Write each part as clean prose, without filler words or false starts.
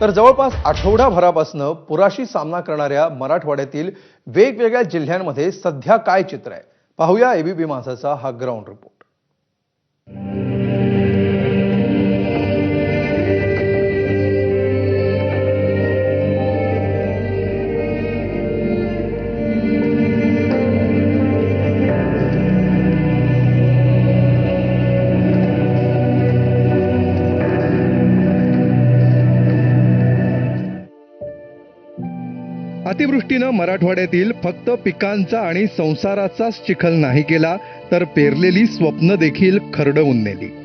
तर जवळपास आठवडाभरापासून पुराशी सामना करणाऱ्या मराठवाड्यातील वेगवेगळ्या जिल्ह्यांमध्ये सध्या काय चित्र आहे पाहूया एबीपी माझाचा हा ग्राउंड रिपोर्ट। अतिवृष्टीनं मराठवाड्यातील फक्त पिकांचा आणि संसाराचाच चिखल नाही केला तर पेरलेली स्वप्न देखील खरडवून नेली।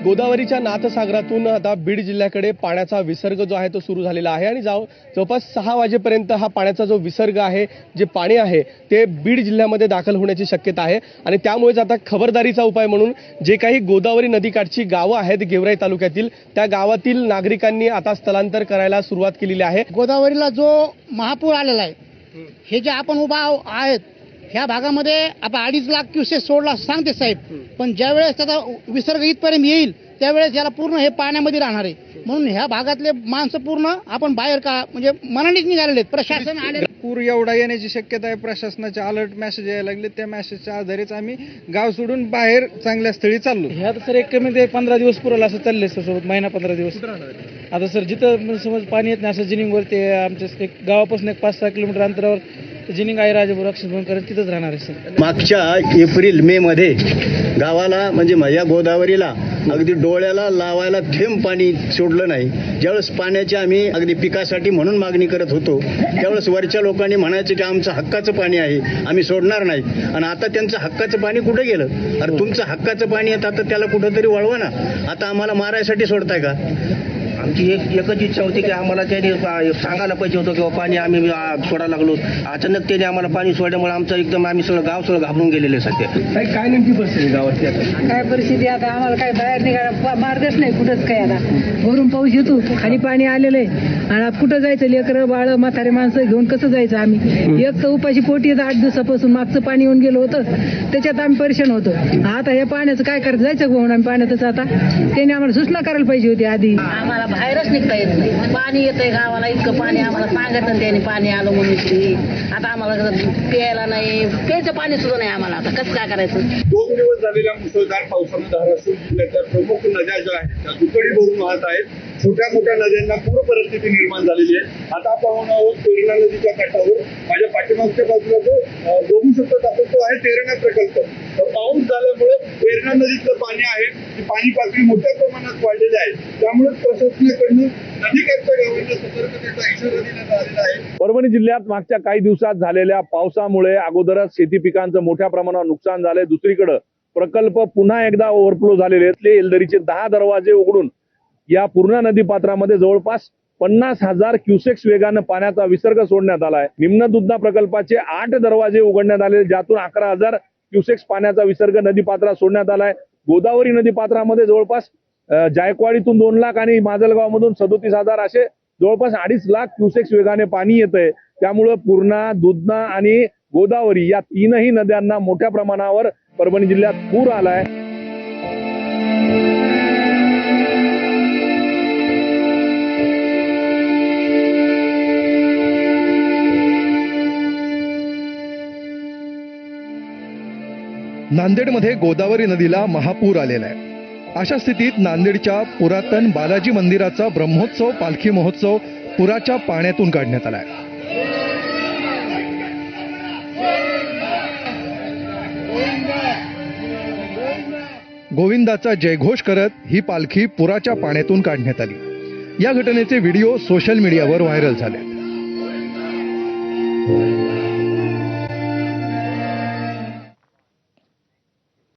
गोदावरीच्या नाथसागरातून आता बीड जिल्ह्याकडे पाण्याचा विसर्ग जो आहे तो सुरू झालेला आहे आणि जवळपास 6 वाजेपर्यंत हा पाण्याचा जो विसर्ग आहे, जे पाणी आहे ते बीड जिल्ह्यामध्ये दाखल होण्याची शक्यता आहे आणि त्यामुळेच आता खबरदारीचा उपाय म्हणून जे काही गोदावरी नदीकाठची गावं आहेत गेवराई तालुक्यातील त्या गावातील नागरिकांनी आता स्थलांतर करायला सुरुवात केलेली आहे। गोदावरीला जो महापूर आलेला आहे, हे जे आपण उभा आहेत ह्या भागामध्ये आता 2.5 लाख क्युसेक सोडला सांगते साहेब, पण ज्यावेळेस त्याचा विसर्ग इथपर्यंत येईल त्यावेळेस याला पूर्ण हे पाण्यामध्ये राहणार आहे। म्हणून ह्या भागातले माणसं पूर्ण आपण बाहेर का म्हणजे मनानेच निघालेले आहेत। प्रशासन आले, पूर एवढा येण्याची शक्यता आहे, प्रशासनाचे अलर्ट मेसेज यायला लागले, त्या मेसेजच्या आधारेच आम्ही गाव सोडून बाहेर चांगल्या स्थळी चाललो। ह्यात सर एक कमी 15 दिवस पुरेल असं चाललंय सर, सोबत महिना 15 दिवस। आता सर जिथं समज पाणी येत नाही असं जिनिंगवरती आमच्या एक गावापासून एक 5-6 किलोमीटर अंतरावर जिनिंग आहे, राजापूर अक्षरभूमी करत तिथंच राहणार आहे सर। मागच्या एप्रिल मे मध्ये गावाला म्हणजे माझ्या गोदावरीला अगदी डोळ्याला लावायला थेंब पाणी सोडलं नाही। ज्यावेळेस पाण्याची आम्ही अगदी पिकासाठी म्हणून मागणी करत होतो त्यावेळेस वरच्या लोकांनी म्हणायचं की आमचं हक्काचं पाणी आहे, आम्ही सोडणार नाही। आणि आता त्यांचं हक्काचं पाणी कुठे गेलं? अरे तुमचं हक्काचं पाणी येतं तर त्याला कुठंतरी वळवा ना, आता आम्हाला मारायसाठी सोडताय का? आमची एकच इच्छा होती की आम्हाला त्याने सांगायला पाहिजे होतं किंवा पाणी आम्ही सोडायला लागलो। अचानक त्याने आम्हाला पाणी सोडल्यामुळे आमचं एकदम आम्ही गाव सगळं घाबरून गेलेले सध्या। काय नेमकी परिस्थिती गावाची आता? काय परिस्थिती आता आम्हाला काय बाहेर निघायला मार्गच नाही कुठंच काय। आता वरून पाऊस येतो, खाली पाणी आलेलं आहे आणि आता कुठं जायचं? लेकरं बाळ म्हातारे माणसं घेऊन कसं जायचं आम्ही? एक तर उपाशी पोटी येतं, 8 दिवसापासून मागचं पाणी येऊन गेलं होतं त्याच्यात आम्ही परेशान होतो। आता हे पाण्याचं काय करायचं? जायचं म्हणून आम्ही पाण्यातच। आता त्यांनी आम्हाला सूचना करायला पाहिजे होती आधी। आम्हाला बाहेरच निघता येत नाही, पाणी येतंय गावाला इतकं पाणी, आम्हाला सांगत त्याने पाणी आलं म्हणून। आता आम्हाला प्यायला नाही, प्यायचं पाणी सुद्धा नाही आम्हाला। आता कसं काय करायचं? 2 दिवस झालेल्या मुसळधार पावसानं धाराशिव जिल्ह्याच्या प्रमुख नद्या ज्या आहेत त्या दुथडी भरून वाहत आहेत। छोट्या मोठ्या नद्यांना पूर परिस्थिती निर्माण झालेली आहे। आता पाहून आहोत तेरणा नदीच्या काठावर, माझ्या पाठीमागच्या बाजूला जो बघू शकतो आपण तो आहे तेरणा प्रकल्प। पाऊस झाल्यामुळे तेरणा नदीतलं पाणी आहे ती पाणी पातळी मोठ्या प्रमाणात वाढलेली आहे, त्यामुळे प्रशासनाकडून नदीकाठच्या गावांना सतर्कतेचा इशारा देण्यात आलेला आहे। परभणी जिल्ह्यात मागच्या काही दिवसात झालेल्या पावसामुळे अगोदरच शेती पिकांचं मोठ्या प्रमाणावर नुकसान झालंय। दुसरीकडे प्रकल्प पुन्हा एकदा ओव्हरफ्लो झालेले आहेत। येलदरीचे 10 दरवाजे उघडून या पूर्णा नदी पात्रामध्ये जवळपास 50,000 क्युसेक्स वेगानं पाण्याचा विसर्ग सोडण्यात आलाय। निम्न दुधना प्रकल्पाचे 8 दरवाजे उघडण्यात आले, ज्यातून 11,000 क्युसेक्स पाण्याचा विसर्ग नदीपात्रात सोडण्यात आलाय। गोदावरी नदीपात्रामध्ये जवळपास जायकवाडीतून 2 लाख आणि माजलगाव मधून 37,000 असे जवळपास 2.5 लाख क्युसेक्स वेगाने पाणी येतंय। त्यामुळे पूर्णा, दुधना आणि गोदावरी या 3ही नद्यांना मोठ्या प्रमाणावर परभणी जिल्ह्यात पूर आलाय। नांदेडमध्ये गोदावरी नदीला महापूर आलेला आहे। अशा स्थितीत नांदेडच्या पुरातन बालाजी मंदिराचा ब्रह्मोत्सव पालखी महोत्सव पुराच्या पाण्यातून काढण्यात आलाय। गोविंदाचा जयघोष करत ही पालखी पुराच्या पाण्यातून काढण्यात आली। या घटनेचे व्हिडिओ सोशल मीडियावर व्हायरल झाले।